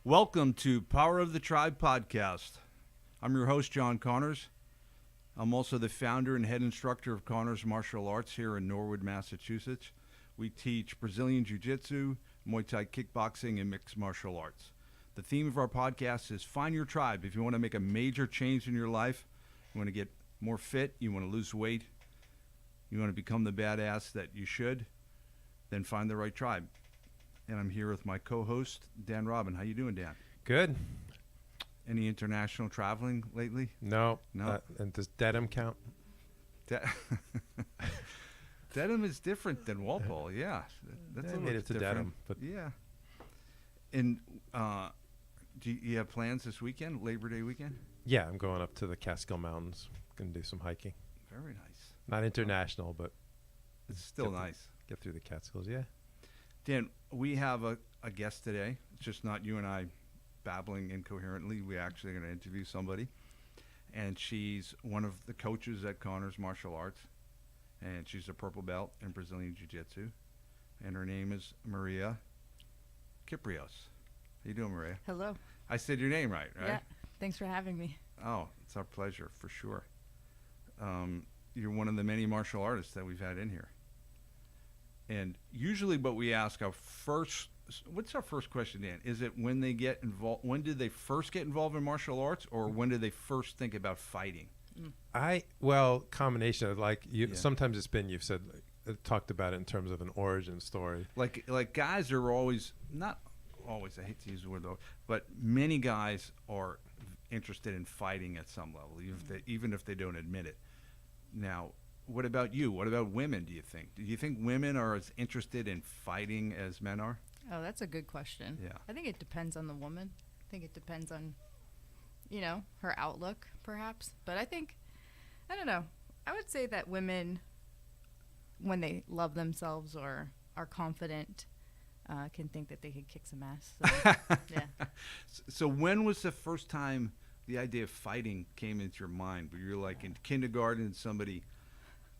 Welcome to Power of the Tribe podcast. I'm your host, John Connors. I'm also the founder and head instructor of Connors Martial Arts here in Norwood, Massachusetts. We teach Brazilian Jiu Jitsu, Muay Thai kickboxing, and mixed martial arts. The theme of our podcast is Find Your Tribe. If you want to make a major change in your life, you want to get more fit, you want to lose weight, you want to become the badass that you should, then find the right tribe. And I'm here with my co-host, Dan Robin. How you doing, Dan? Good. Any international traveling lately? No. No? And does Dedham count? Dedham is different than Walpole, yeah. That's I a made little it to different. Dedham. But Yeah. And do you have plans this weekend, Labor Day weekend? yeah, I'm going up to the Catskill Mountains. Going to do some hiking. Very nice. Not international, but It's still Get the- nice. get through the Catskills, yeah. Dan, we have a guest today. It's just not you and I babbling incoherently. We're actually going to interview somebody. And she's one of the coaches at Connors Martial Arts. And she's a purple belt in Brazilian Jiu Jitsu. And her name is Maria Kipreos. How you doing, Maria? Hello. I said your name right? Yeah. Thanks for having me. Oh, it's our pleasure, for sure. You're one of the many martial artists that we've had in here. And usually what we ask what's our first question, Dan? Is it when they get involved, when did they first get involved in martial arts, or when did they first think about fighting? Combination of Yeah. sometimes it's been, you've said, talked about it in terms of an origin story. Like guys are always, not always, I hate to use the word though, but many guys are interested in fighting at some level, even if they don't admit it. Now, what about you? What about women, do you think? Do you think women are as interested in fighting as men are? Oh, that's a good question. Yeah. I think it depends on the woman. I think it depends on, her outlook, perhaps. But I don't know. I would say that women, when they love themselves or are confident, can think that they could kick some ass. So, yeah. So when was the first time the idea of fighting came into your mind? Were you like in kindergarten and somebody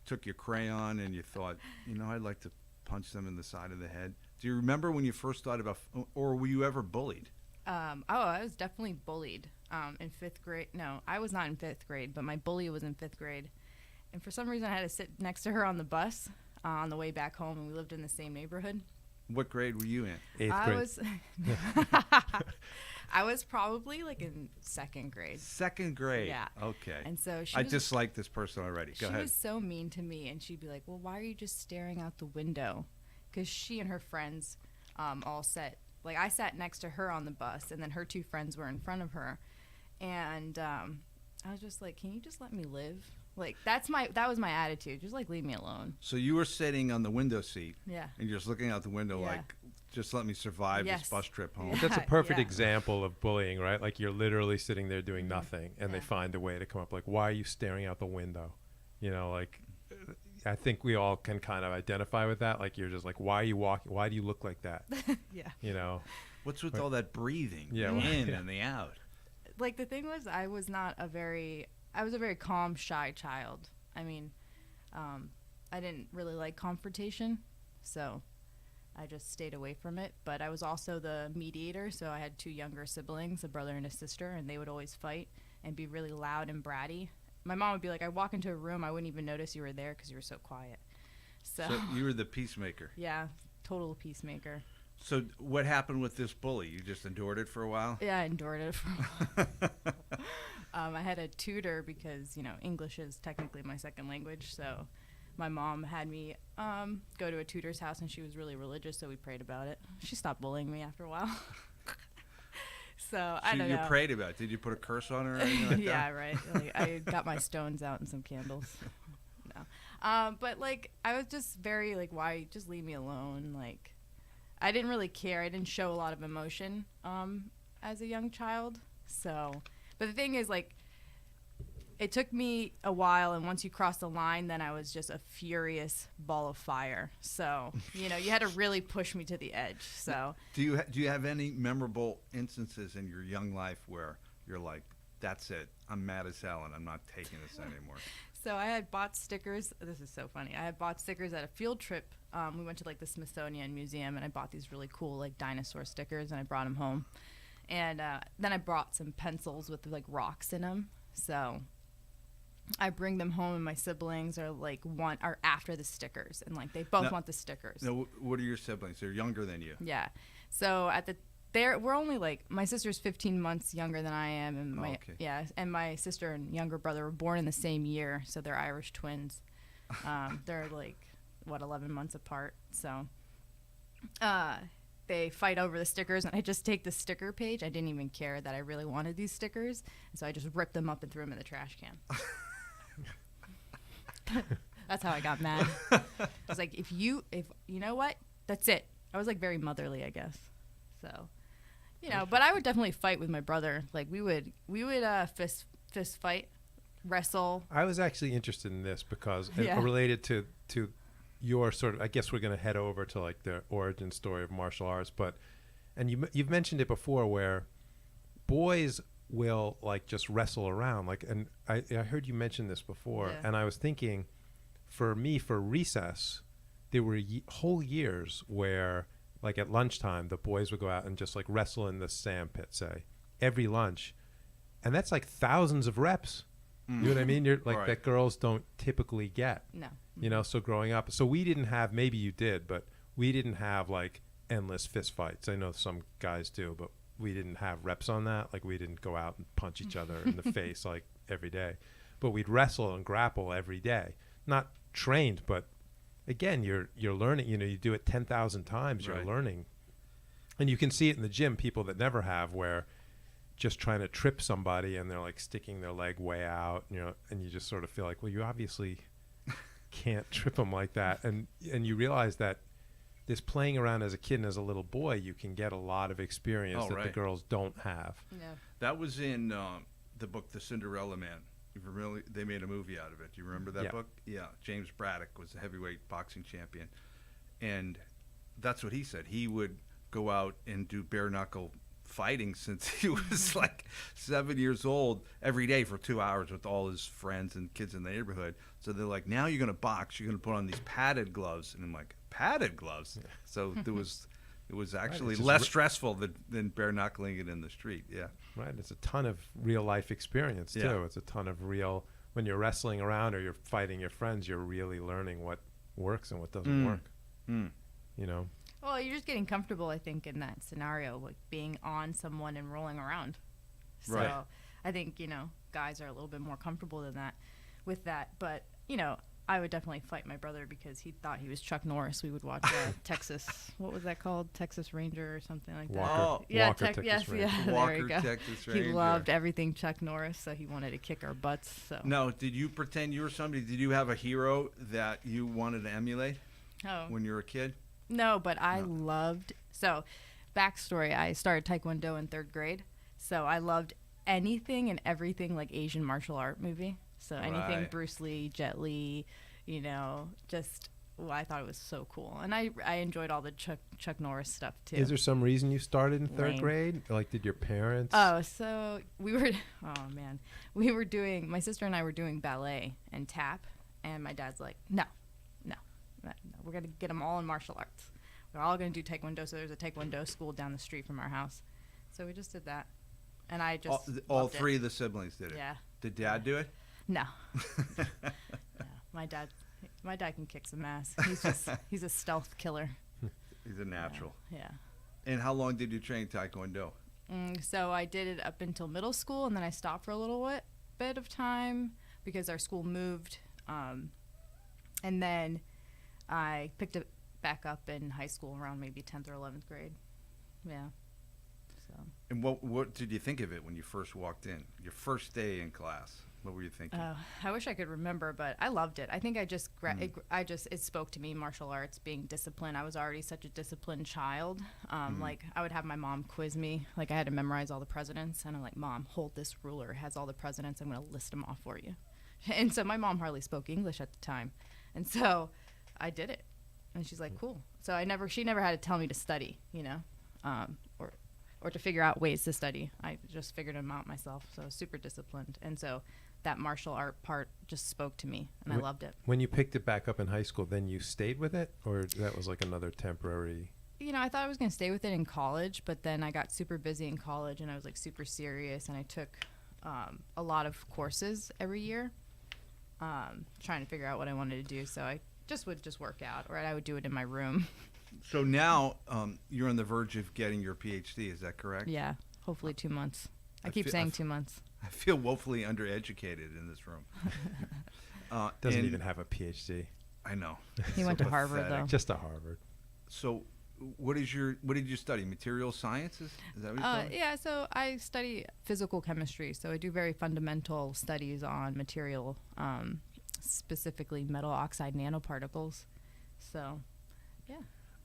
took your crayon and you thought, I'd like to punch them in the side of the head? Do you remember when you first thought about, or were you ever bullied? I was definitely bullied in 5th grade. No, I was not in 5th grade, but my bully was in 5th grade. And for some reason, I had to sit next to her on the bus on the way back home, and we lived in the same neighborhood. What grade were you in? 8th grade. I was probably like in 2nd grade. 2nd grade. Yeah. Okay. And so I dislike this person already. Go she ahead. was so mean to me, and she'd be like, well, why are you just staring out the window? Because she and her friends all I sat next to her on the bus, and then her 2 friends were in front of her. And I was just like, can you just let me live? Like, that was my attitude. Just, leave me alone. So you were sitting on the window seat. Yeah. And you're just looking out the window Yeah. like, just let me survive this Yes. bus trip home. Yeah. That's a perfect Yeah. example of bullying, right? Like, you're literally sitting there doing nothing, and they Yeah. find a way to come up, like, why are you staring out the window? I think we all can kind of identify with that. Like, you're just like, why are you walking? Why do you look like that? Yeah. What's with all that breathing? Yeah, The well, in yeah. and the out. Like, the thing was, I was a very calm, shy child. I mean, I didn't really like confrontation, so I just stayed away from it. But I was also the mediator, so I had 2 younger siblings, a brother and a sister, and they would always fight and be really loud and bratty. My mom would be like, I'd walk into a room, I wouldn't even notice you were there because you were so quiet. So you were the peacemaker. yeah, total peacemaker. So what happened with this bully? You just endured it for a while? Yeah, I endured it for a while. I had a tutor because, English is technically my 2nd language. So my mom had me go to a tutor's house, and she was really religious, so we prayed about it. She stopped bullying me after a while. So I don't know. You prayed about it. Did you put a curse on her or anything like Yeah, that? right. I got my stones out and some candles. No. But, I was just very, why? Just leave me alone. I didn't really care. I didn't show a lot of emotion as a young child. So, but the thing is, it took me a while, and once you crossed the line, then I was just a furious ball of fire. So, you had to really push me to the edge. So, Do you have any memorable instances in your young life where you're like, that's it, I'm mad as hell and I'm not taking this anymore? So I had bought stickers. This is so funny. I had bought stickers at a field trip. We went to the Smithsonian Museum, and I bought these really cool dinosaur stickers, and I brought them home. And then I brought some pencils with like rocks in them. So I bring them home, and my siblings are like are after the stickers, and like they both want the stickers. Now, what are your siblings? They're younger than you. Yeah. So we're only like, my sister's 15 months younger than I am, and and my sister and younger brother were born in the same year, so they're Irish twins. They're like 11 months apart. So they fight over the stickers, and I just take the sticker page. I didn't even care that I really wanted these stickers, and so I just ripped them up and threw them in the trash can. That's how I got mad. I was like, if you know what, that's it. I was like very motherly, I guess. So, but I would definitely fight with my brother. Like we would fist fight, wrestle. I was actually interested in this because related to your sort of, I guess we're going to head over to like the origin story of martial arts, and you've mentioned it before where boys will like just wrestle around, like, and I heard you mention this before, and I was thinking, for me, for recess, there were whole years where like at lunchtime the boys would go out and just like wrestle in the sand pit, say, every lunch, and that's like thousands of reps. You know what I mean? You're like that girls don't typically get. No. So growing up, so we didn't have, maybe you did, but we didn't have like endless fist fights. I know some guys do, but we didn't have reps on that. Like we didn't go out and punch each other in the face like every day, but we'd wrestle and grapple every day. Not trained, but again, you're learning. You do it 10,000 times. You're learning, and you can see it in the gym. People that never have, where just trying to trip somebody and they're like sticking their leg way out, and you just sort of feel like, well, you obviously can't trip them like that, and you realize that this playing around as a kid and as a little boy, you can get a lot of experience that the girls don't have. Yeah. That was in the book The Cinderella Man. They made a movie out of it. Do you remember that book? Yeah. James Braddock was the heavyweight boxing champion, and that's what he said. He would go out and do bare knuckle fighting since he was like 7 years old every day for 2 hours with all his friends and kids in the neighborhood. So they're like, now you're going to box. You're going to put on these padded gloves. And I'm like, padded gloves? So it was actually less stressful than bare knuckling it in the street. Yeah. Right. It's a ton of real life experience too. Yeah. It's a ton of real, when you're wrestling around or you're fighting your friends, you're really learning what works and what doesn't work. Well, you're just getting comfortable, I think, in that scenario, like being on someone and rolling around. So I think, guys are a little bit more comfortable with that. But, I would definitely fight my brother because he thought he was Chuck Norris. We would watch Texas, what was that called? Texas Ranger or something like that. Walker Texas Ranger. There you go. Texas Ranger. He loved everything Chuck Norris, so he wanted to kick our butts. So. No, did you pretend you were somebody? Did you have a hero that you wanted to emulate when you were a kid? No, but I loved, so backstory, I started Taekwondo in 3rd grade. So I loved anything and everything like Asian martial art movie. So anything Bruce Lee, Jet Li, I thought it was so cool. And I enjoyed all the Chuck Norris stuff too. Is there some reason you started in 3rd grade? Like, did your parents? Oh, so we were doing, my sister and I were doing ballet and tap. And my dad's like, no, we're going to get them all in martial arts. We're all going to do Taekwondo. So there's a Taekwondo school down the street from our house. So we just did that. And I just all three of the siblings did it? Yeah. Did Dad do it? No. No. My dad can kick some ass. He's a stealth killer. He's a natural. Yeah. And how long did you train Taekwondo? So I did it up until middle school, and then I stopped for a little bit of time because our school moved. And then I picked it back up in high school around maybe 10th or 11th grade. Yeah. So. And what did you think of it when you first walked in? Your first day in class? What were you thinking? I wish I could remember, but I loved it. I think it spoke to me, martial arts, being disciplined. I was already such a disciplined child. Like I would have my mom quiz me. Like I had to memorize all the presidents, and I'm like, Mom, hold this ruler. It has all the presidents. I'm going to list them off for you. And so my mom hardly spoke English at the time, and so I did it. And she's like, cool. So she never had to tell me to study, or to figure out ways to study. I just figured them out myself. So I was super disciplined, and so that martial art part just spoke to me, and I loved it. When you picked it back up in high school, then you stayed with it, or that was like another temporary I thought I was going to stay with it in college, but then I got super busy in college and I was like super serious, and I took a lot of courses every year, trying to figure out what I wanted to do. So I would work out, or I would do it in my room. So now you're on the verge of getting your PhD. Is that correct? Yeah, hopefully 2 months. I keep saying 2 months. I feel woefully undereducated in this room. Doesn't even have a PhD. I know. He went to Harvard, though. Just to Harvard. So what did you study? Material sciences? Is that what you studied? Yeah, so I study physical chemistry. So I do very fundamental studies on material, specifically metal oxide nanoparticles. So, yeah.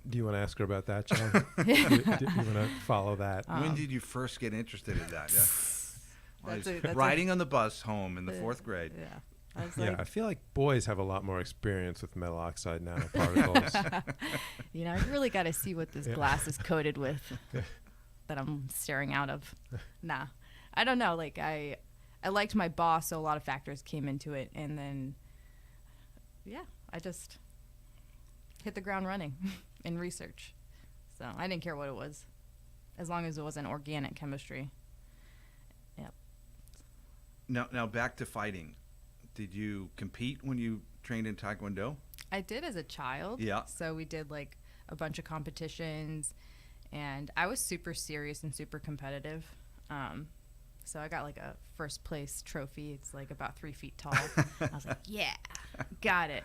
Do you want to ask her about that, John? Do you want to follow that? When did you first get interested in that? Yeah. That's riding on the bus home in the 4th grade. Yeah. I was I feel like boys have a lot more experience with metal oxide nanoparticles. I really got to see what this glass is coated with that I'm staring out of. Nah, I don't know. Like I liked my boss, so a lot of factors came into it, and then I just hit the ground running in research. So I didn't care what it was, as long as it wasn't organic chemistry. Yep. Now back to fighting. Did you compete when you trained in Taekwondo? I did as a child. Yeah. So we did like a bunch of competitions, and I was super serious and super competitive. So I got like a first place trophy. It's like about 3 feet tall. I was like, yeah, got it.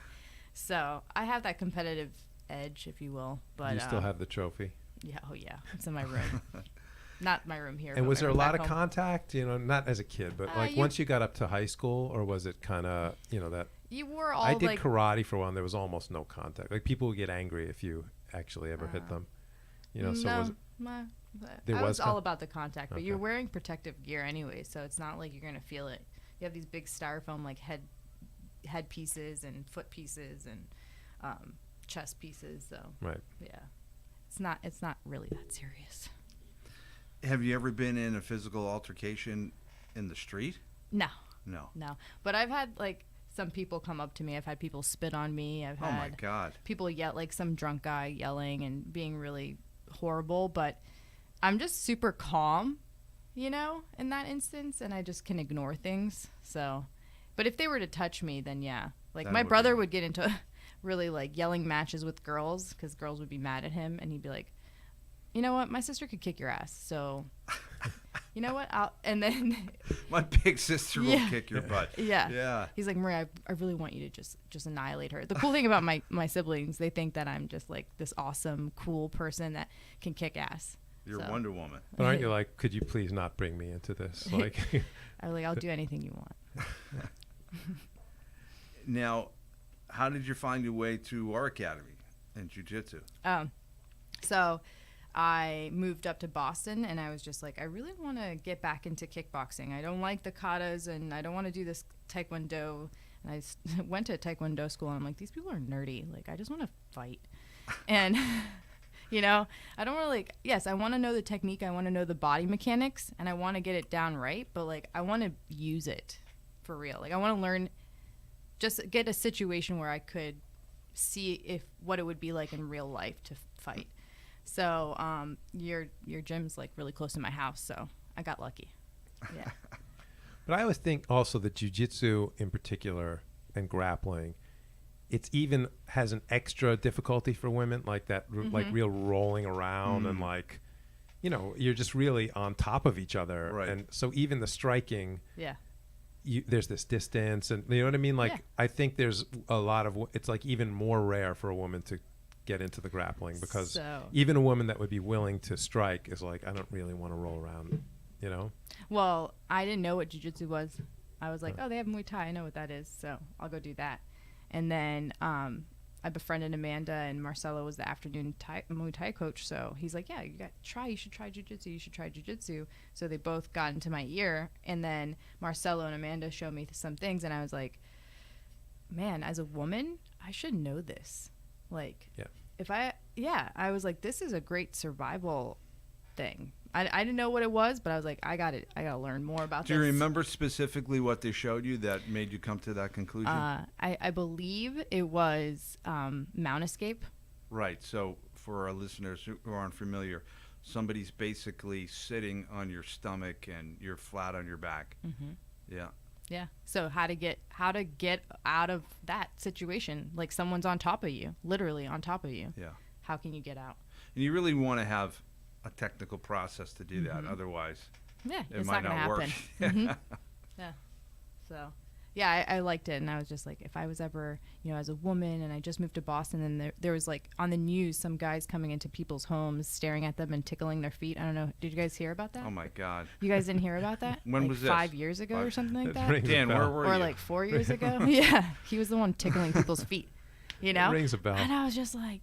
So I have that competitive edge, if you will. But you still have the trophy? Yeah. Oh, yeah. It's in my room. Not my room here. And was there a lot of home. Contact? Not as a kid, but like once you got up to high school, or was it kind of, that? You were all I did karate for one. There was almost no contact. Like people would get angry if you actually ever hit them. So was it, I was all about the contact, but you're wearing protective gear anyway, so it's not like you're going to feel it. You have these big styrofoam like head pieces and foot pieces and chest pieces, so right. Yeah. It's not really that serious. Have you ever been in a physical altercation in the street? No. But I've had like some people come up to me. I've had people spit on me. I've had oh my God. people yell, like some drunk guy yelling and being really horrible. But I'm just super calm, in that instance, and I just can ignore things. So, but if they were to touch me, then yeah. Like my brother would get into really like yelling matches with girls because girls would be mad at him, and he'd be like, you know what? My sister could kick your ass. So, you know what? And then my big sister will kick your butt. Yeah. He's like, Maria, I really want you to just annihilate her. The cool thing about my siblings, they think that I'm just like this awesome, cool person that can kick ass. You're Wonder Woman. But aren't you like, could you please not bring me into this? Like, I'll do anything you want. Now, how did you find your way to our academy in Jiu Jitsu? So I moved up to Boston, and I was just like, I really want to get back into kickboxing. I don't like the katas, and I don't want to do this Taekwondo. And I went to Taekwondo school, and I'm like, these people are nerdy. Like, I just want to fight. And, I don't want to, yes, I want to know the technique. I want to know the body mechanics, and I want to get it down right. But, like, I want to use it for real. Like, I want to learn, just get a situation where I could see what it would be like in real life to fight. So your gym's like really close to my house, so I got lucky. Yeah. But I always think also that jiu-jitsu in particular and grappling, it's even has an extra difficulty for women, like that, like real rolling around and like, you're just really on top of each other. Right. And so even the striking, there's this distance, and you know what I mean? Like, I think there's a lot of, it's like even more rare for a woman to get into the grappling, because even a woman that would be willing to strike is like, I don't really want to roll around, Well, I didn't know what jiu-jitsu was. I was like, oh, they have Muay Thai. I know what that is, so I'll go do that. And then I befriended Amanda, and Marcelo was the afternoon Muay Thai coach, so he's like, yeah, you should try jiu-jitsu. So they both got into my ear, and then Marcelo and Amanda showed me some things, and I was like, man, as a woman, I should know this. Like, I was like, this is a great survival thing. I didn't know what it was, but I was like, I got to learn more about this. Do you remember specifically what they showed you that made you come to that conclusion? I believe it was mount escape. Right. So for our listeners who aren't familiar, somebody's basically sitting on your stomach and you're flat on your back. Mm-hmm. Yeah. Yeah. So how to get out of that situation? Like someone's on top of you, literally on top of you. Yeah. How can you get out? And you really want to have a technical process to do that. Mhm. Otherwise, Yeah, it it's might not not gonna work. happen. Mhm. Yeah. So, yeah, I liked it, and I was just like, if I was ever, as a woman, and I just moved to Boston, and there was like on the news some guys coming into people's homes, staring at them and tickling their feet. I don't know. Did you guys hear about that? Oh my God. You guys didn't hear about that? When like was this? 5 years ago or something like that? Rings a Dan, bell. where were Or you? like 4 years ago? Yeah, he was the one tickling people's feet. Rings a bell. And I was just like,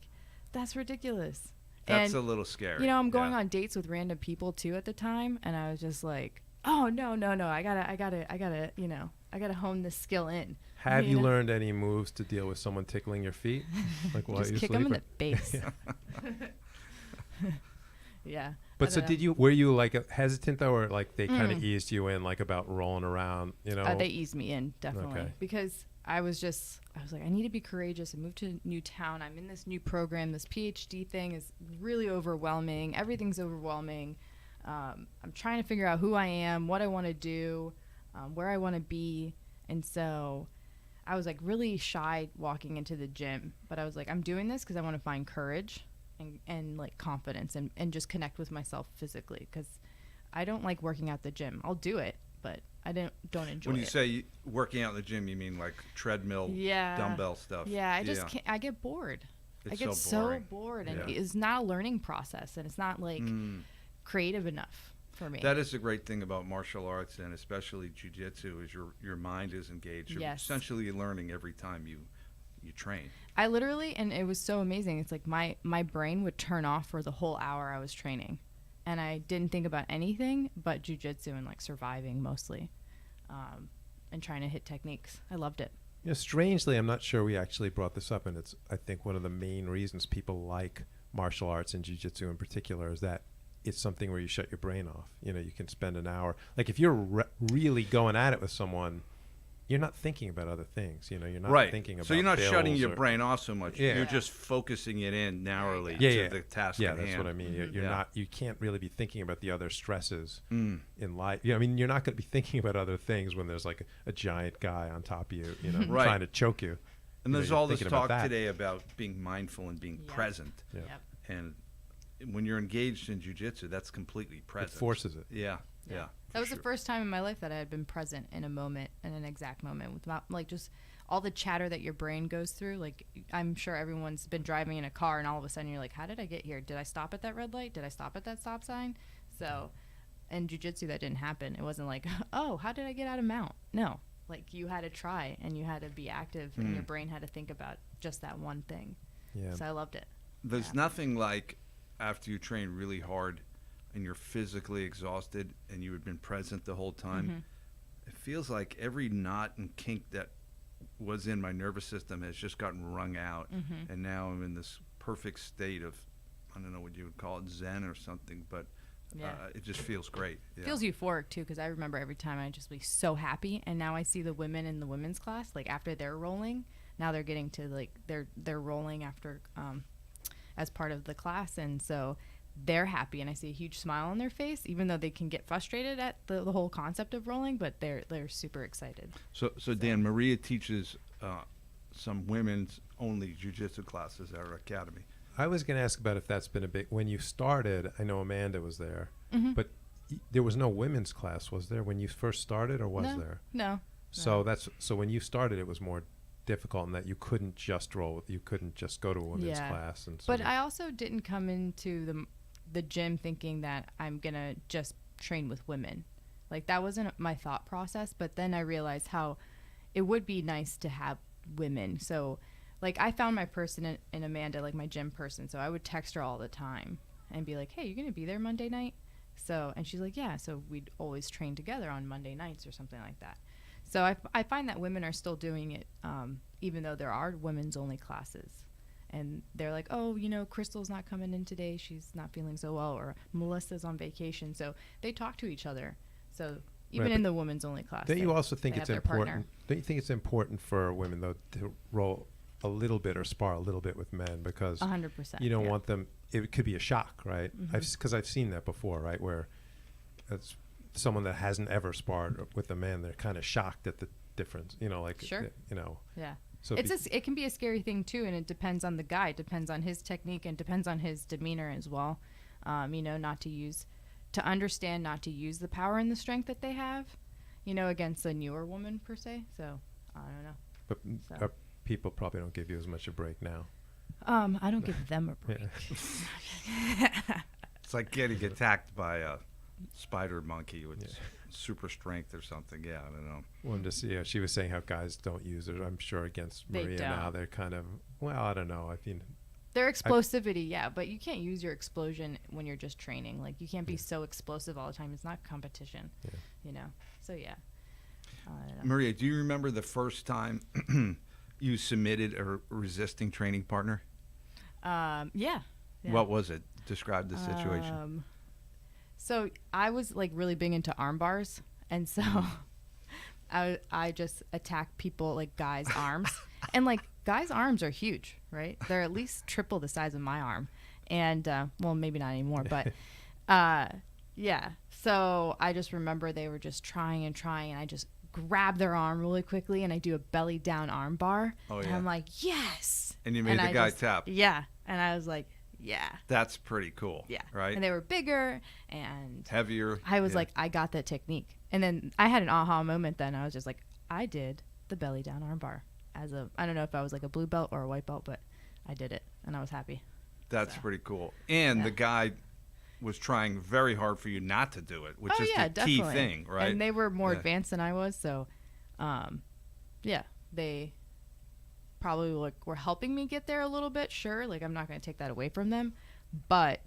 that's ridiculous. That's and, a little scary. I'm going Yeah. on dates with random people too at the time, and I was just like, oh no, I gotta hone this skill in. Have you know? learned any moves to deal with someone tickling your feet? Like while Just you're kick them in the sleeping? face. Yeah. But I so don't know. were you like hesitant though, or like they kind of Mm. eased you in, like about rolling around, They eased me in, definitely. Okay. Because I was like, I need to be courageous. I moved to a new town. I'm in this new program. This PhD thing is really overwhelming. Everything's overwhelming. I'm trying to figure out who I am, what I want to do, where I want to be. And so I was like really shy walking into the gym. But I was like, I'm doing this because I want to find courage and like confidence and just connect with myself physically. Because I don't like working out the gym. I'll do it, but I don't enjoy it. When you say working out in the gym, you mean like treadmill, dumbbell stuff? Yeah, I just can't. I get bored. I It's get so bored, and Yeah. it's not a learning process, and it's not like creative enough for me. That is the great thing about martial arts, and especially jiu-jitsu, is your mind is engaged. You're Yes. essentially learning every time you train. I literally, and it was so amazing. It's like my brain would turn off for the whole hour I was training, and I didn't think about anything but jiu-jitsu and like surviving mostly, and trying to hit techniques. I loved it. Strangely, I'm not sure we actually brought this up, and it's I think one of the main reasons people like martial arts and jiu-jitsu in particular is that it's something where you shut your brain off. You can spend an hour. Like if you're really going at it with someone, you're not thinking about other things. You're not thinking about. So you're not shutting bills your or- brain off so much. Yeah. You're just focusing it in narrowly Yeah, to the task Yeah, at that's hand. what I mean. You're Yeah. not. You can't really be thinking about the other stresses in life. I mean, you're not going to be thinking about other things when there's like a giant guy on top of you, Right. trying to choke you. And there's all this thinking about talk that. today about being mindful and being Yep. present. Yeah. Yep. And when you're engaged in jiu-jitsu, that's completely present. It forces it. Yeah. That was for the first time in my life that I had been present in a moment, in an exact moment, without like just all the chatter that your brain goes through. Like I'm sure everyone's been driving in a car, and all of a sudden you're like, "How did I get here? Did I stop at that red light? Did I stop at that stop sign?" So, in jiu-jitsu, that didn't happen. It wasn't like, "Oh, how did I get out of mount?" No, like you had to try, and you had to be active, and your brain had to think about just that one thing. Yeah. So I loved it. There's Yeah. nothing like after you train really hard and you're physically exhausted and you had been present the whole time. Mhm. It feels like every knot and kink that was in my nervous system has just gotten wrung out. Mhm. And now I'm in this perfect state of, I don't know what you would call it, zen or something, but Yeah. it just feels great. Yeah. Feels euphoric too, because I remember every time I'd just be so happy, and now I see the women in the women's class, like after they're rolling, now they're getting to like they're rolling after as part of the class, and so they're happy, and I see a huge smile on their face, even though they can get frustrated at the whole concept of rolling, but they're super excited. So Dan, Maria teaches some women's only jiu-jitsu classes at our academy. I was going to ask about if that's been a big. When you started, I know Amanda was there, Mhm. but there was no women's class, was there, when you first started, or was there? No. So so when you started, it was more difficult in that you couldn't just roll. You couldn't just go to a women's Yeah. class, and But I also didn't come into the gym thinking that I'm gonna just train with women. Like that wasn't my thought process. But then I realized how it would be nice to have women. So like I found my person in Amanda, like my gym person. So I would text her all the time and be like, "Hey, you're gonna be there Monday night?" So and she's like, "Yeah." So we'd always train together on Monday nights or something like that. So I find that women are still doing it, even though there are women's only classes. And they're like, "Oh, Crystal's not coming in today. She's not feeling so well," or Melissa's on vacation. So they talk to each other. So even Right, in but the women's only class. don't you also think they it's have their important? partner. Don't you think it's important for women though to roll a little bit or spar a little bit with men because 100%. you don't want them. It could be a shock, right? Because I've seen that before, right? Where it's someone that hasn't ever sparred with a man, they're kind of shocked at the difference, like, Sure. Yeah. So it can be a scary thing too, and it depends on the guy, depends on his technique, and depends on his demeanor as well. To understand not to use the power and the strength that they have, against a newer woman per se. So I don't know. But people probably don't give you as much a break now. I don't give them a break. It's like getting attacked by a spider monkey with super strength or something. Yeah, I don't know. Well, I'm just, she was saying how guys don't use it. I'm sure against They Maria don't. now, they're kind of, I don't know. I mean, Their explosivity, but you can't use your explosion when you're just training. Like, you can't be so explosive all the time. It's not competition, So, yeah. I don't know. Maria, do you remember the first time you submitted a resisting training partner? Yeah. What was it? Describe the situation. So I was like really big into arm bars, and so I just attack people, like guys' arms, and like guys' arms are huge, right? They're at least triple the size of my arm, and well, maybe not anymore, but yeah. So I just remember they were just trying, and I just grab their arm really quickly, and I do a belly down arm bar, and I'm like, yes. And you made the guy tap. Yeah, and I was like, yeah. That's pretty cool. Yeah. Right? And they were bigger and heavier. I was like, I got that technique. And then I had an aha moment then. I was just like, I did the belly down arm bar I don't know if I was like a blue belt or a white belt, but I did it and I was happy. That's pretty cool. And the guy was trying very hard for you not to do it, which is the key thing, right? And they were more advanced than I was. So, they probably were helping me get there a little bit. Sure. Like, I'm not going to take that away from them, but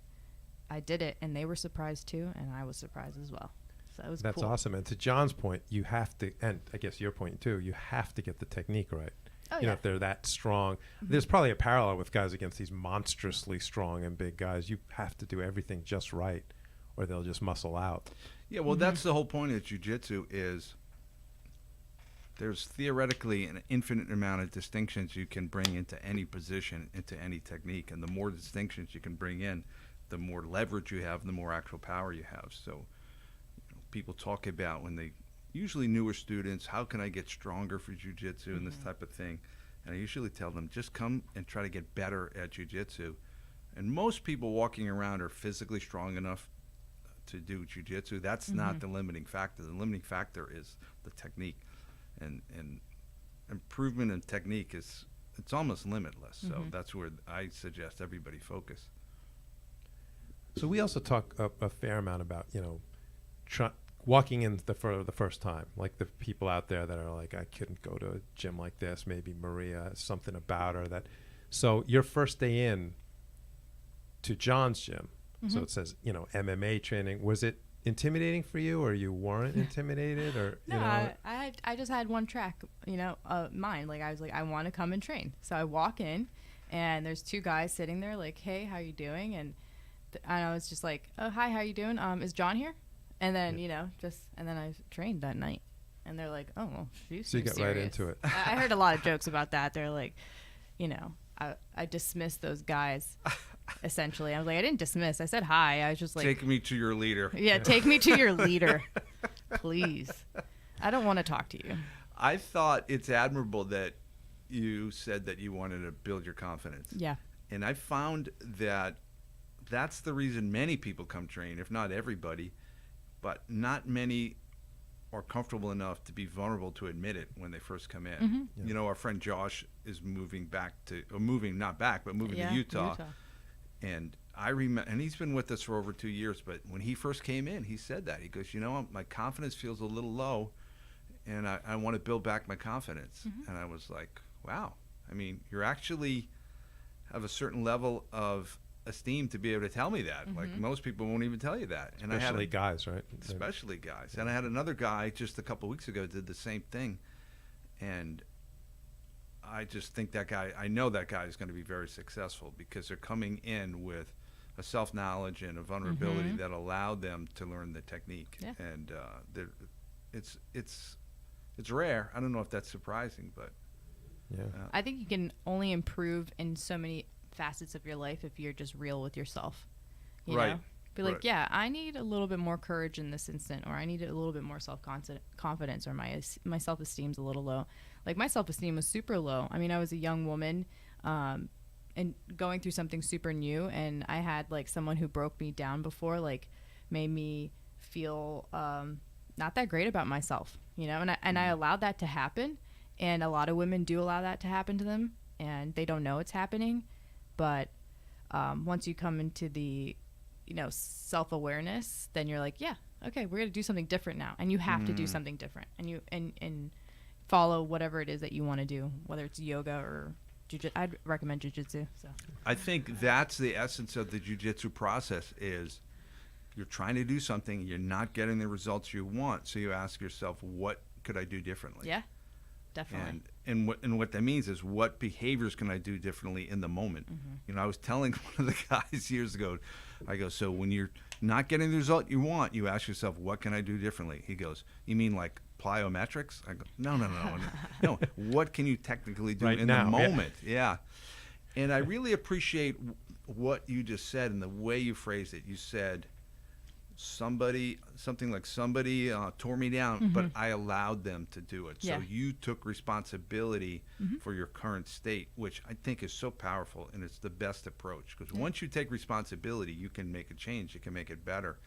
I did it and they were surprised too. And I was surprised as well. So it was That's cool. awesome. And to John's point, you have to, and I guess your point too, you have to get the technique right. Oh, you know, if they're that strong, there's probably a parallel with guys against these monstrously strong and big guys. You have to do everything just right or they'll just muscle out. Yeah. Well, that's the whole point of jiu-jitsu is there's theoretically an infinite amount of distinctions you can bring into any position, into any technique. And the more distinctions you can bring in, the more leverage you have, the more actual power you have. So people talk about when they, usually newer students, how can I get stronger for jiu-jitsu and this type of thing. And I usually tell them, just come and try to get better at jiu-jitsu. And most people walking around are physically strong enough to do jiu-jitsu. That's not the limiting factor. The limiting factor is the technique. And improvement in technique it's almost limitless. So that's where I suggest everybody focus. So we also talk a fair amount about, walking in for the first time, like the people out there that are like, I couldn't go to a gym like this. Maybe Maria has something about her that. So your first day in to John's gym, so it says, MMA training. Was it intimidating for you, or you weren't intimidated, or no, I just had one track, mind. Like, I was like, I want to come and train. So I walk in, and there's two guys sitting there, like, hey, how you doing? And I was just like, oh, hi, how you doing? Is John here? And then and then I trained that night, and they're like, oh, well, she's so you got serious. right into it. I heard a lot of jokes about that. They're like, I dismissed those guys. Essentially, I was like, I didn't dismiss. I said hi. I was just like, take me to your leader. Yeah, take me to your leader, please. I don't want to talk to you. I thought it's admirable that you said that you wanted to build your confidence. Yeah. And I found that that's the reason many people come train, if not everybody, but not many are comfortable enough to be vulnerable to admit it when they first come in. Yeah. Our friend Josh is moving to Utah. And I remember, and he's been with us for over 2 years, but when he first came in, he said that. He goes, my confidence feels a little low, and I want to build back my confidence. And I was like, wow. I mean, you're actually have a certain level of esteem to be able to tell me that. Like, most people won't even tell you that. And especially guys, right? Especially guys. And I had another guy just a couple of weeks ago did the same thing. And I just think I know that guy is going to be very successful because they're coming in with a self-knowledge and a vulnerability that allowed them to learn the technique. Yeah. And it's rare. I don't know if that's surprising, but Yeah. I think you can only improve in so many facets of your life if you're just real with yourself. You Right. know? Be like, Right. yeah, I need a little bit more courage in this instant, or I need a little bit more self-confidence, or my self-esteem's a little low. Like, my self-esteem was super low. I mean, I was a young woman and going through something super new, and I had, like, someone who broke me down before, like, made me feel not that great about myself, you know? And I allowed that to happen, and a lot of women do allow that to happen to them, and they don't know it's happening. But once you come into the self-awareness, then you're like, yeah, okay, we're going to do something different now. And you have to do something different. And you and follow whatever it is that you want to do, whether it's yoga or jiu-jitsu. I'd recommend jiu-jitsu. So I think that's the essence of the jiu-jitsu process is you're trying to do something, you're not getting the results you want. So you ask yourself, what could I do differently? yeah, definitely. And what that means is, what behaviors can I do differently in the moment? You know, I was telling one of the guys years ago, I go, so when you're not getting the result you want, you ask yourself, what can I do differently? He goes, you mean like plyometrics? I go, no. What can you technically do Right in now, the moment? Yeah. And I really appreciate what you just said and the way you phrased it. You said somebody tore me down, but I allowed them to do it. Yeah. So you took responsibility for your current state, which I think is so powerful, and it's the best approach, because once you take responsibility, you can make a change, you can make it better.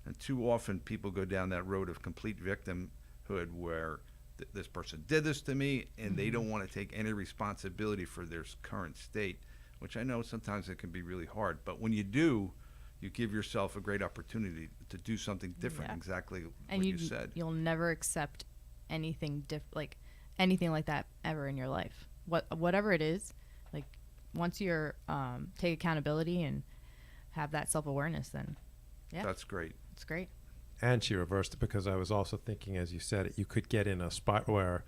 And too often people go down that road of complete victimhood where this person did this to me, and they don't want to take any responsibility for their current state, which I know sometimes it can be really hard. But when you do, you give yourself a great opportunity to do something different, exactly And what you said. You'll never accept anything anything like that ever in your life. Whatever it is, like, once you're take accountability and have that self-awareness, then That's great. it's great. And she reversed it, because I was also thinking, as you said, you could get in a spot where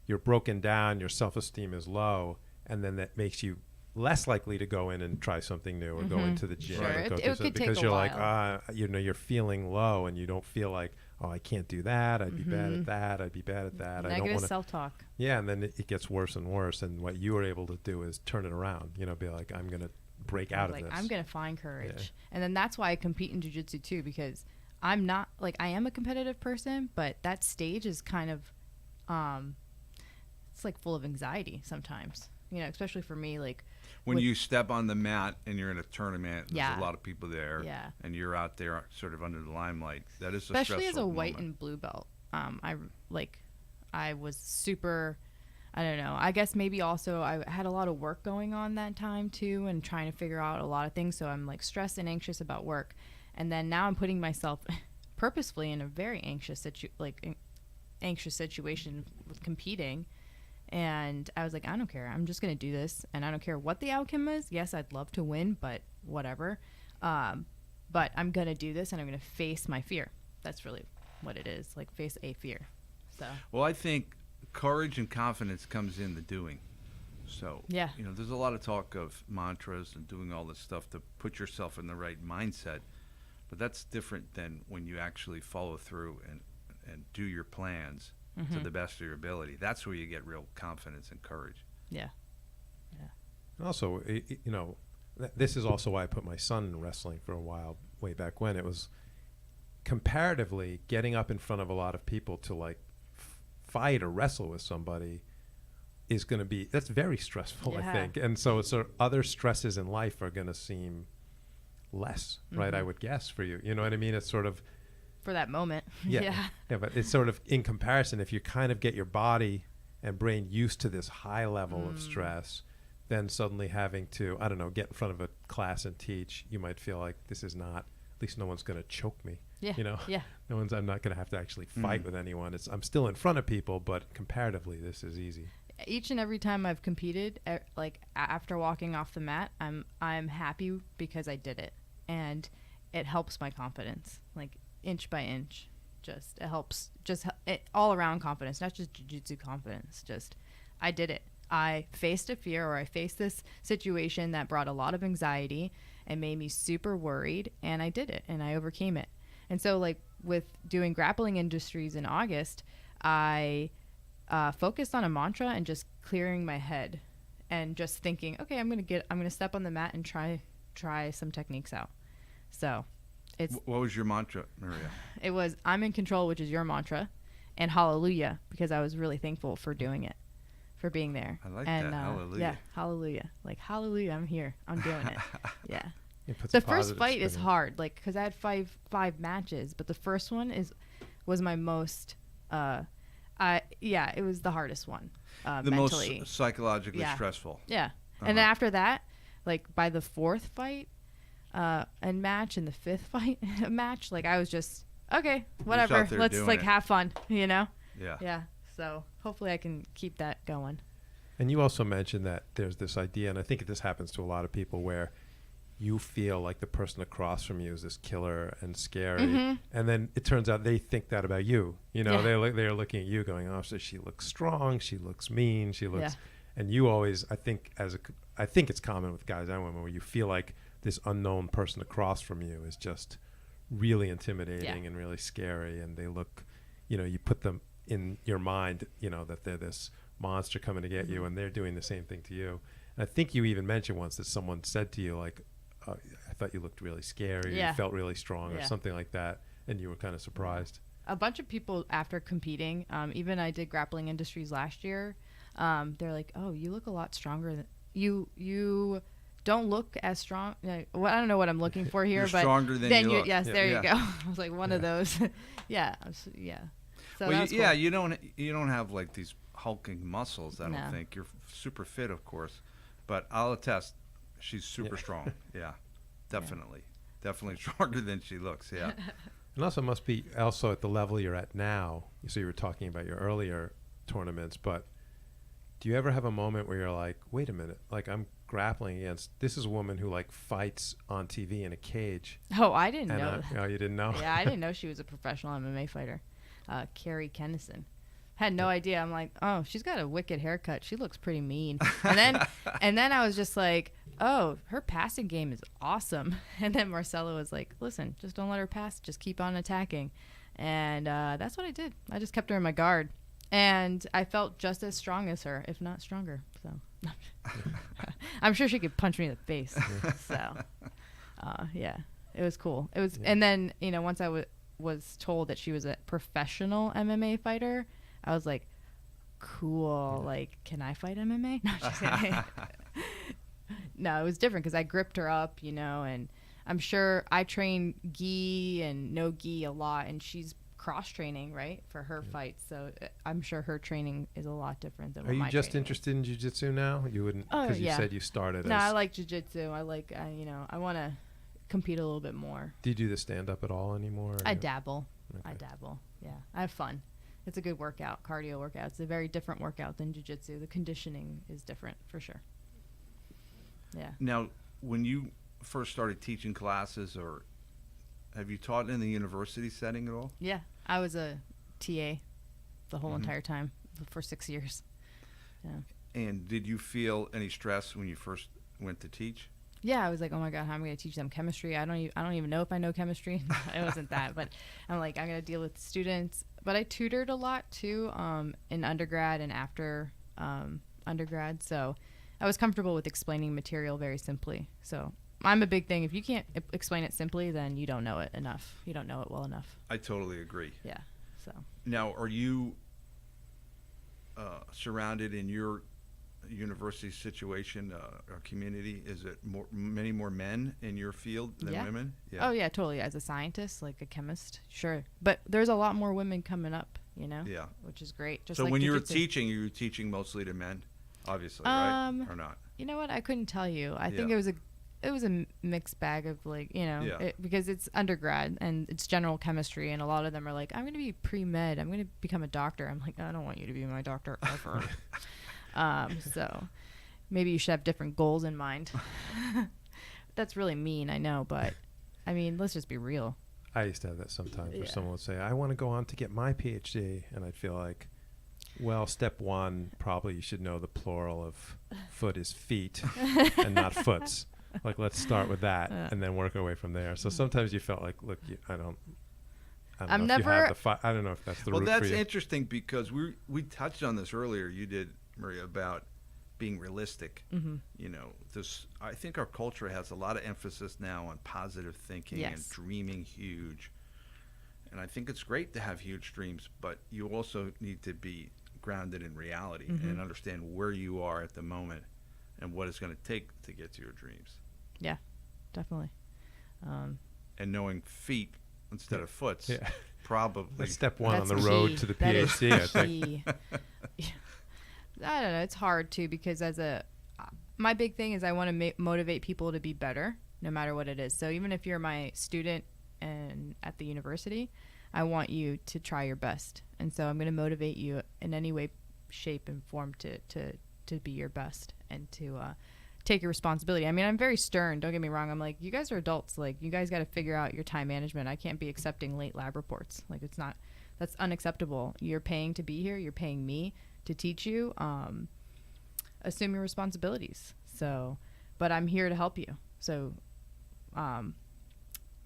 you're broken down, your self-esteem is low, and then that makes you less likely to go in and try something new or go into the gym. Sure. Or go It do could something, take because a you're like, while. you're feeling low, and you don't feel like, oh, I can't do that. I'd be bad at that. I'd be bad at that. I don't Negative want to. self-talk. Yeah, and then it gets worse and worse. And what you were able to do is turn it around. Be like, I'm going to break out of this. I'm going to find courage. And then that's why I compete in jiu-jitsu too, because I'm not, like, I am a competitive person, but that stage is kind of, it's like full of anxiety sometimes, especially for me, like, When you step on the mat and you're in a tournament, there's a lot of people there, Yeah. and you're out there sort of under the limelight. That is especially as a white moment. and blue belt. I was super, I don't know, I guess maybe also I had a lot of work going on that time too, and trying to figure out a lot of things, so I'm like stressed and anxious about work. And then now I'm putting myself purposefully in a very anxious situation with competing. And I was like, I don't care. I'm just going to do this. And I don't care what the outcome is. Yes, I'd love to win, but whatever. But I'm going to do this, and I'm going to face my fear. That's really what it is, like, face a fear. So. Well, I think courage and confidence comes in the doing. So, there's a lot of talk of mantras and doing all this stuff to put yourself in the right mindset. But that's different than when you actually follow through and do your plans to the best of your ability. That's where you get real confidence and courage. Yeah. And also, this is also why I put my son in wrestling for a while, way back when. It was comparatively getting up in front of a lot of people to, like, fight or wrestle with somebody is going to be, that's very stressful, I think. And so other stresses in life are going to seem less, right? I would guess, for you. You know what I mean? It's sort of, For that moment. yeah, but it's sort of, in comparison, if you kind of get your body and brain used to this high level of stress, then suddenly having to, I don't know, get in front of a class and teach, you might feel like, this is not, at least no one's going to choke me. Yeah. I'm not going to have to actually fight with anyone. I'm still in front of people, but comparatively, this is easy. Each and every time I've competed, like, after walking off the mat, I'm happy because I did it, and it helps my confidence, like, inch by inch. It helps, all around confidence, not just jiu-jitsu confidence. Just, I did it. I faced a fear, or I faced this situation that brought a lot of anxiety and made me super worried, and I did it, and I overcame it. And so, like, with doing Grappling Industries in August, I focused on a mantra and just clearing my head and just thinking, okay, I'm gonna step on the mat and try some techniques out. So it's What was your mantra, Maria? it was I'm in control, which is your mantra, and hallelujah, because I was really thankful for doing it, for being there. I like and, that. Hallelujah. Yeah, hallelujah. Like, hallelujah, I'm here. I'm doing it. Yeah. You put The some first positive fight spin is in. hard, like, because I had five matches, but the first one was my most, it was the hardest one, The mentally. most psychologically Yeah. stressful. Yeah. And then after that, like, by the fourth fight and match and the fifth fight match, like, I was just, okay, whatever, out there let's, doing like, it. have fun, you know? Yeah. Yeah. So hopefully I can keep that going. And you also mentioned that there's this idea, and I think this happens to a lot of people, where you feel like the person across from you is this killer and scary, and then it turns out they think that about you. You know, Yeah. they're looking at you, going, "Oh, so she looks strong, she looks mean, she looks." Yeah. And you always, I think it's common with guys and women, where you feel like this unknown person across from you is just really intimidating and really scary, and they look, you know, you put them in your mind, you know, that they're this monster coming to get you, and they're doing the same thing to you. And I think you even mentioned once that someone said to you, like, I thought you looked really scary, or you felt really strong, or something like that, and you were kind of surprised. A bunch of people after competing, even I did Grappling Industries last year, they're like, oh, you look a lot stronger than you don't look as strong. Well, I don't know what I'm looking for here, You're but stronger than you look. Yes, Yeah. there you go. I was like one of those. Yeah. So Well, that was cool. you don't have like these hulking muscles. I don't No. think you're super fit, of course, but I'll attest, she's super strong. Yeah, definitely stronger than she looks. Yeah. And also must be also at the level you're at now. So you were talking about your earlier tournaments, but do you ever have a moment where you're like, wait a minute, like I'm grappling against, this is a woman who like fights on TV in a cage. Oh, I didn't And, know. oh, you didn't know? Yeah, I didn't know she was a professional MMA fighter. Carrie Kennison. Had no idea. I'm like, oh, she's got a wicked haircut. She looks pretty mean. And then I was just like, oh, her passing game is awesome. And then Marcelo was like, listen, just don't let her pass. Just keep on attacking. And that's what I did. I just kept her in my guard. And I felt just as strong as her, if not stronger. So I'm sure she could punch me in the face. So, yeah, it was cool. It was, and then, you know, once I was told that she was a professional MMA fighter, I was like, cool. Like, can I fight MMA? No, just kidding. No, it was different because I gripped her up, you know, and I'm sure I train gi and no gi a lot, and she's cross training, right, for her fights. So I'm sure her training is a lot different than Are what you my just training is. interested in jiu-jitsu now? You wouldn't, Oh, because you yeah. said you started No, as, I like jiu-jitsu. I like, you know, I want to compete a little bit more. do you do the stand-up at all anymore? or I you- dabble. I Okay. dabble. Yeah, I have fun. It's a good workout, cardio workout. It's a very different workout than jiu-jitsu. The conditioning is different for sure. Yeah. Now, when you first started teaching classes, or have you taught in the university setting at all? Yeah, I was a TA the whole entire time for 6 years. Yeah. And did you feel any stress when you first went to teach? Yeah, I was like, oh my god, how am I going to teach them chemistry? I don't even know if I know chemistry. It wasn't that, but I'm like, I'm going to deal with students. But I tutored a lot too, in undergrad and after undergrad, so I was comfortable with explaining material very simply. So I'm a big thing. If you can't explain it simply, then you don't know it enough. You don't know it well enough. I totally agree. Yeah. So Now, are you surrounded in your university situation, or community? Is it many more men in your field than Yeah. women? Oh yeah, totally. As a scientist, like a chemist, sure. But there's a lot more women coming up, you know? Yeah. Which is great. Just So like when you were jiu-jitsu. you were teaching mostly to men, obviously, right? Or not? You know what? I couldn't tell you. I think Yeah. it was a mixed bag of, like, you know, Yeah. because it's undergrad and it's general chemistry, and a lot of them are like, I'm going to be pre-med. I'm going to become a doctor. I'm like, I don't want you to be my doctor ever. So maybe you should have different goals in mind. That's really mean, I know, but I mean, let's just be real. I used to have that sometimes where Yeah. someone would say, I want to go on to get my PhD. And I'd feel like, well, step one, probably you should know the plural of foot is feet and not foots. Like, let's start with that and then work our way from there. So sometimes you felt like, look, I don't I'm know if you never- have I don't know if that's the Well, route that's for you. interesting because we touched on this earlier. You did, Maria, about being realistic. Mm-hmm. You know, I think our culture has a lot of emphasis now on positive thinking and Yes. dreaming huge. And I think it's great to have huge dreams, but you also need to be grounded in reality Mm-hmm. and understand where you are at the moment and what it's going to take to get to your dreams. Yeah, definitely. And knowing feet instead of foots, Yeah. probably. That's step one on That's the road key. to the That is PhD, I think. key. I don't know. It's hard too because my big thing is I want to motivate people to be better, no matter what it is. So even if you're my student and at the university, I want you to try your best, and so I'm going to motivate you in any way, shape, and form to be your best and to take your responsibility. I mean, I'm very stern. Don't get me wrong. I'm like, you guys are adults. Like, you guys got to figure out your time management. I can't be accepting late lab reports. Like, that's unacceptable. You're paying to be here. You're paying me to teach you. Assume your responsibilities. So, but I'm here to help you. So,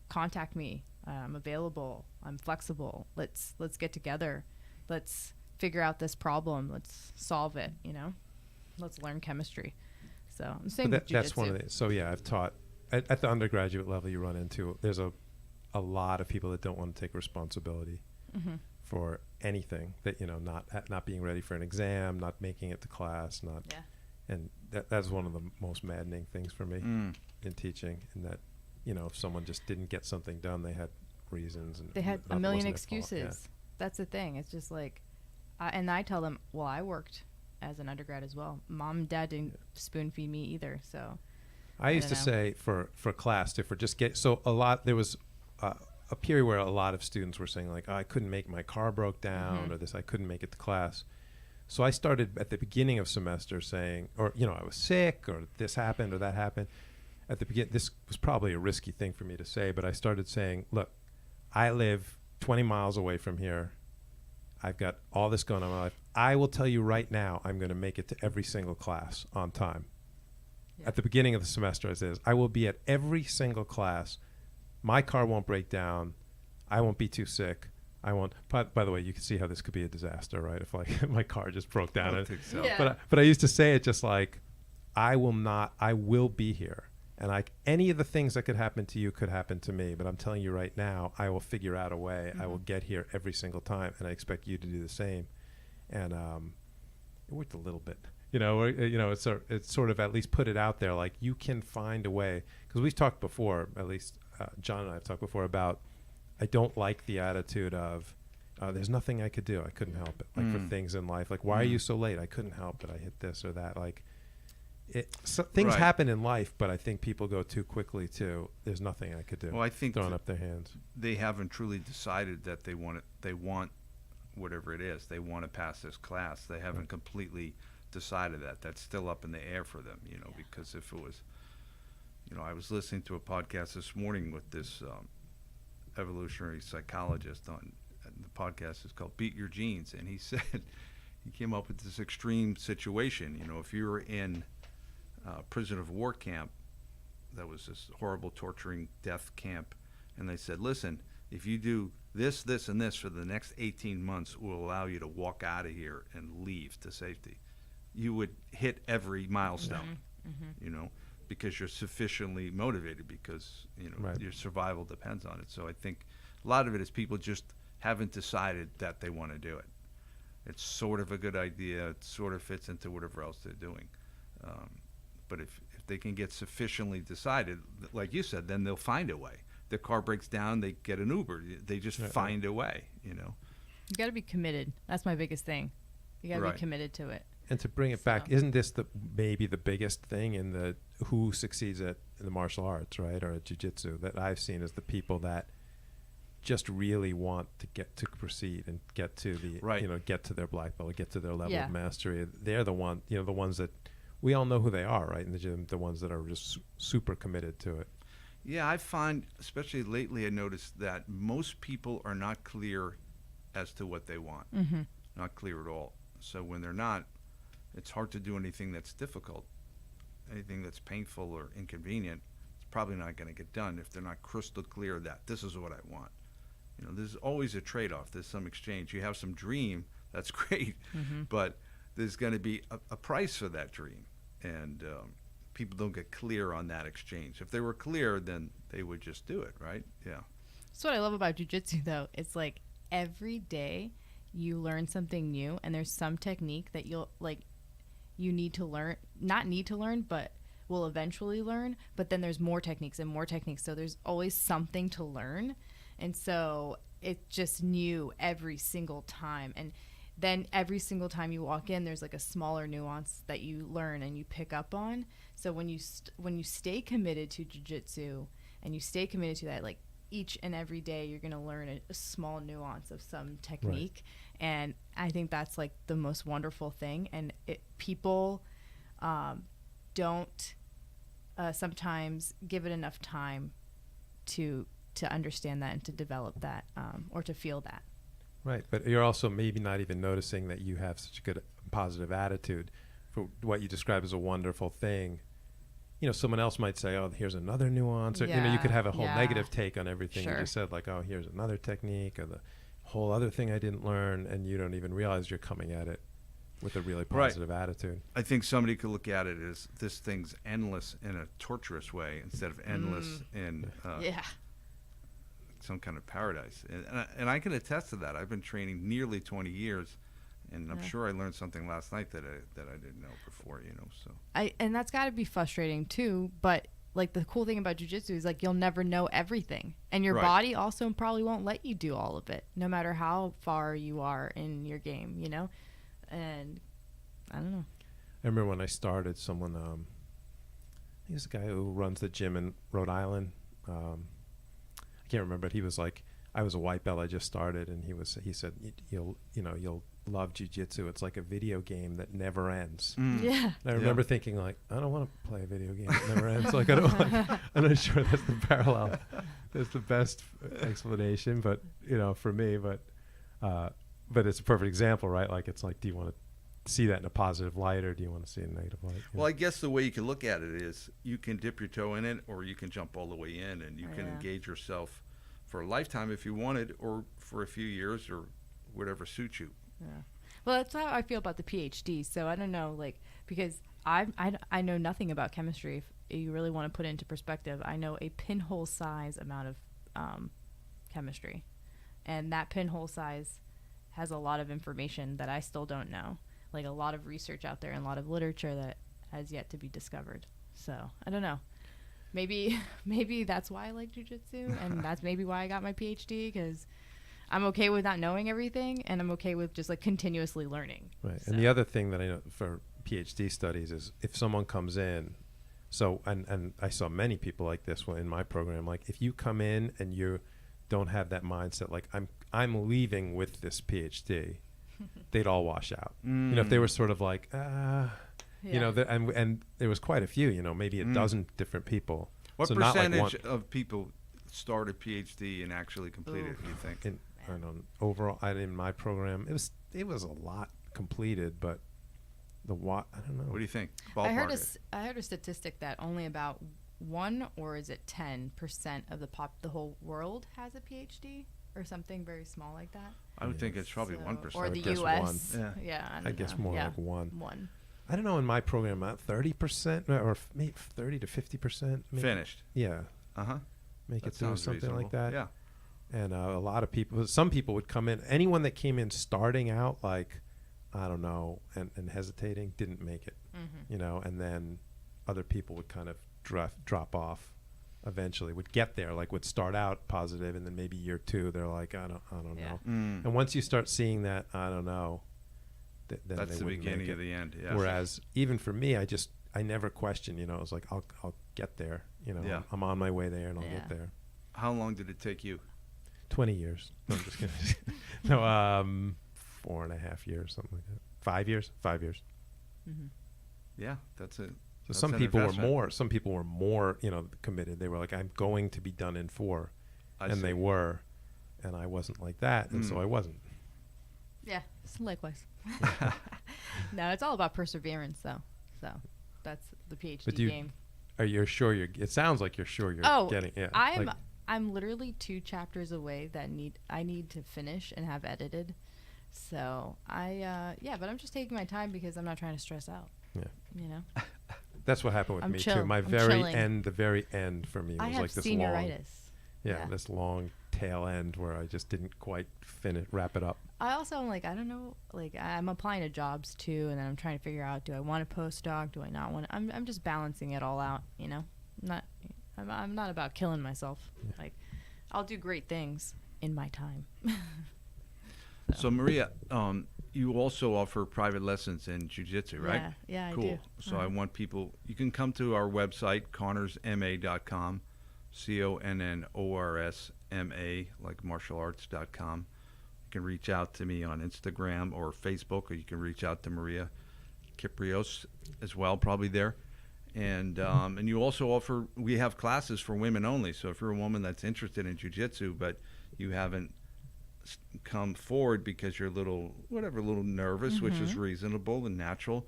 contact me. I'm available. I'm flexible. Let's get together. Let's figure out this problem. Let's solve it. Let's learn chemistry. So same with That's one jiu-jitsu. of the. So yeah, I've taught at the undergraduate level. You run into there's a lot of people that don't want to take responsibility Mm-hmm. for anything that not being ready for an exam, not making it to class, Yeah. and that's one of the most maddening things for me Mm. in teaching. And that if someone just didn't get something done, they had reasons and They had it a million wasn't their fault. excuses. That's the thing. It's just like, and I tell them, well, I worked as an undergrad as well. Mom and dad didn't spoon feed me either. So I used to don't know. say for class, if we're just there was a period where a lot of students were saying like, oh, I couldn't make my car broke down Mhm. or this, I couldn't make it to class. So I started at the beginning of semester saying, or, I was sick or this happened or that happened. At the beginning, this was probably a risky thing for me to say, but I started saying, look, I live 20 miles away from here. I've got all this going on in my life. I will tell you right now, I'm going to make it to every single class on time. Yeah. At the beginning of the semester, I says, I will be at every single class. My car won't break down. I won't be too sick. I won't. By the way, you can see how this could be a disaster, right? If like my car just broke I down. don't think so. Yeah. But I used to say it just like, I will be here. And any of the things that could happen to you could happen to me. But I'm telling you right now, I will figure out a way. I will get here every single time. And I expect you to do the same. And it worked a little bit. It's sort of at least put it out there. Like you can find a way. Because we've talked before, at least John and I have talked before about, I don't like the attitude of, there's nothing I could do. I couldn't help it. Like for things in life. Like, why are you so late? I couldn't help it. I hit this or that. Like, things Right. happen in life, but I think people go too quickly to, there's nothing I could do. Well, I think throwing up their hands. they haven't truly decided that they want it. They want whatever it is. They want to pass this class. They haven't completely decided that. That's still up in the air for them, because if it was, I was listening to a podcast this morning with this evolutionary psychologist and the podcast is called Beat Your Genes. And he said, he came up with this extreme situation. If you were in prisoner of war camp, that was this horrible torturing death camp, and they said, listen, if you do this, this, and this for the next 18 months, will allow you to walk out of here and leave to safety. You would hit every milestone, because you're sufficiently motivated, because Right. your survival depends on it. So I think a lot of it is people just haven't decided that they want to do it. It's sort of a good idea. It sort of fits into whatever else they're doing. But if they can get sufficiently decided, like you said, then they'll find a way. The car breaks down, they get an Uber. They just Right, find a way, You got to be committed. That's my biggest thing. You got to Right. be committed to it. And to bring it back, So- isn't this maybe the biggest thing in the who succeeds in the martial arts, right, or at jiu-jitsu that I've seen is the people that just really want to get to proceed and get to the Right. get to their black belt, get to their level Yeah. of mastery. They're the ones that we all know who they are, right, in the gym, the ones that are just super committed to it. Yeah, I find, especially lately, I noticed that most people are not clear as to what they want. Mm-hmm. Not clear at all. So when they're not, it's hard to do anything that's difficult. Anything that's painful or inconvenient, it's probably not going to get done if they're not crystal clear that this is what I want. You know, there's always a trade-off. There's some exchange. You have some dream, that's great, but there's going to be a price for that dream, and people don't get clear on that exchange. If they were clear, then they would just do it, right? Yeah. That's what I love about jiu-jitsu, though. It's like every day you learn something new, and there's some technique that you need to learn, not need to learn, but will eventually learn. But then there's more techniques and more techniques, so there's always something to learn. And so it's just new every single time. And then every single time you walk in, there's like a smaller nuance that you learn and you pick up on. So when you stay committed to jiu-jitsu and you stay committed to that, like each and every day, you're going to learn a small nuance of some technique. Right. And I think that's like the most wonderful thing. And people don't sometimes give it enough time to understand that and to develop that or to feel that. Right, but you're also maybe not even noticing that you have such a good positive attitude for what you describe as a wonderful thing. You know, someone else might say, oh, here's another nuance. Or, you know, you could have a whole negative take on everything you just said, like, oh, here's another technique or the whole other thing I didn't learn, and you don't even realize you're coming at it with a really positive attitude. I think somebody could look at it as this thing's endless in a torturous way instead of endless in some kind of paradise. And I can attest to that. I've been training nearly 20 years, and I'm sure I learned something last night that I didn't know before, you know. So and that's got to be frustrating too, but like the cool thing about jiu-jitsu is like you'll never know everything, and your body also probably won't let you do all of it, no matter how far you are in your game, you know. And I don't know. I remember when I started, someone he's a guy who runs the gym in Rhode Island. I can't remember, but he was like, I was a white belt, I just started, and he said you'll love jiu-jitsu. It's like a video game that never ends. Yeah. And I remember thinking, like, I don't want to play a video game that never ends. Like, I'm not sure that's the parallel. That's the best explanation, but you know, for me, but it's a perfect example, right? Like, it's like, do you want to see that in a positive light, or do you want to see it in a negative light? Well, I guess the way you can look at it is you can dip your toe in it, or you can jump all the way in, and you can engage yourself for a lifetime if you wanted, or for a few years, or whatever suits you. Yeah. Well, that's how I feel about the PhD. So I don't know, like, because I know nothing about chemistry. If you really want to put it into perspective, I know a pinhole size amount of chemistry, and that pinhole size has a lot of information that I still don't know. Like a lot of research out there and a lot of literature that has yet to be discovered. So I don't know. Maybe that's why I like jiu-jitsu, and that's maybe why I got my PhD, because I'm okay with not knowing everything, and I'm okay with just like continuously learning. Right. So. And the other thing that I know for PhD studies is if someone comes in, and I saw many people like this in my program, like if you come in and you don't have that mindset, like I'm leaving with this PhD, they'd all wash out. You know, if they were sort of like, you know, and there was quite a few, you know, maybe a dozen different people. What percentage of people start a PhD and actually complete it, do you think? I don't know, overall, in my program, it was a lot completed, but I don't know. What do you think? I heard a statistic that only about 1 or is it 10% of the whole world has a PhD or something very small like that. I would think it's probably 1%. Or the U.S. I guess more like 1. 1. I don't know. In my program, about 30% or maybe 30 to 50% finished. Yeah. Make it through something reasonable. like that. Yeah. And a lot of people, some people would come in. Anyone that came in starting out, like, I don't know, and hesitating, didn't make it. You know, and then other people would kind of drop off. Eventually, would get there, like would start out positive, and then maybe year 2, they're like, I don't know. And once you start seeing that, I don't know, then that's the beginning of the end. Yeah. Whereas even for me, I never question. You know, it was like I'll get there. You know, I'm on my way there, and I'll get there. How long did it take you? 20 years. No, I'm just kidding. No, 4.5 years, something like that. 5 years. 5 years. Yeah, that's it. So some people were more, you know, committed. They were like, I'm going to be done in 4, and they were, and I wasn't like that, and so I wasn't. Yeah, likewise. No, it's all about perseverance, though. So that's the PhD game. Are you sure it sounds like you're sure you're getting? Yeah. I'm literally 2 chapters away that I need to finish and have edited. So but I'm just taking my time because I'm not trying to stress out. Yeah. You know? That's what happened with I'm me chill. too. My I'm very chilling. end, the very end for me I was have like this senioritis. long, this long tail end where I just didn't quite wrap it up. I also am like, I don't know, like I'm applying to jobs too, and then I'm trying to figure out, do I want a postdoc? Do I not want? I'm just balancing it all out, you know. I'm not about killing myself. Yeah. Like, I'll do great things in my time. So Maria, you also offer private lessons in Jiu Jitsu, right? Yeah, cool. I do. So I want people, you can come to our website, connorsma.com, CONNORSMA, like martialarts.com. You can reach out to me on Instagram or Facebook, or you can reach out to Maria Kipreos as well, probably there. And you also offer, we have classes for women only. So if you're a woman that's interested in jiu-jitsu, but you haven't come forward because you're a little nervous, which is reasonable and natural,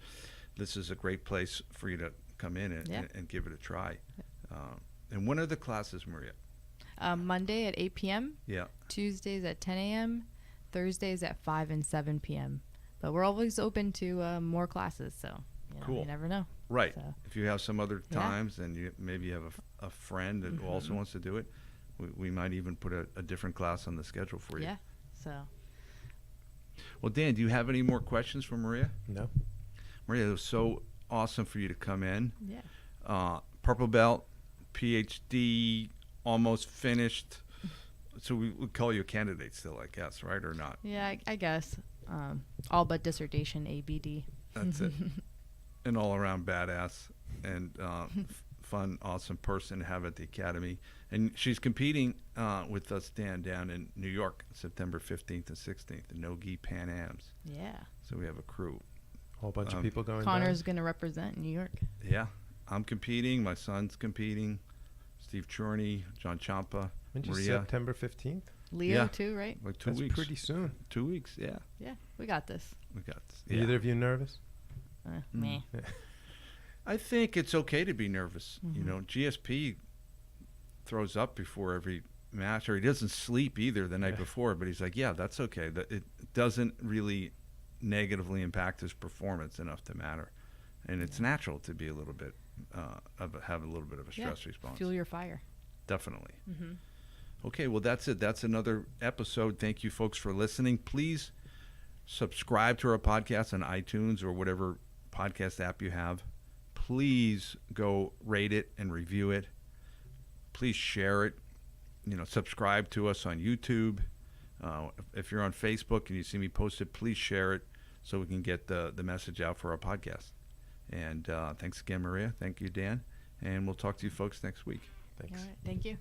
this is a great place for you to come in and give it a try. And when are the classes, Maria? Monday at 8 p.m. Yeah. Tuesdays at 10 a.m. Thursdays at 5 and 7 p.m. But we're always open to more classes, so cool. You never know. Right. So. If you have some other times and you maybe have a friend that also wants to do it, we might even put a different class on the schedule for you. Yeah. So. Well, Dan, do you have any more questions for Maria? No. Maria, it was so awesome for you to come in. Yeah. Purple belt, PhD, almost finished. So we would call you a candidate still, I guess, right, or not? Yeah, I guess. All but dissertation, ABD. That's it. An all-around badass and fun, awesome person to have at the academy. And she's competing with us, Dan, down in New York, September 15th and 16th, the No-Gi Pan Ams. Yeah. So we have a crew. Whole bunch of people going Connor's going to represent New York. Yeah. I'm competing. My son's competing. Steve Chorney, John Ciampa, Maria. September 15th? Leo, too, right? Like 2 That's weeks. pretty soon. 2 weeks, yeah. Yeah, we got this. We got this. Yeah. Either of you nervous? Meh. I think it's okay to be nervous. You know, GSP throws up before every match, or he doesn't sleep either the night before, but he's like, yeah, that's okay. That it doesn't really negatively impact his performance enough to matter. And it's natural to be a little bit, have a little bit of a stress response. Fuel your fire. Definitely. Okay, well, that's it. That's another episode. Thank you, folks, for listening. Please subscribe to our podcast on iTunes or whatever podcast app you have. Please go rate it and review it. Please share it. You know, subscribe to us on YouTube. If you're on Facebook and you see me post it, please share it so we can get the message out for our podcast. And thanks again, Maria. Thank you, Dan. And we'll talk to you folks next week. Thanks. All right. Thank you.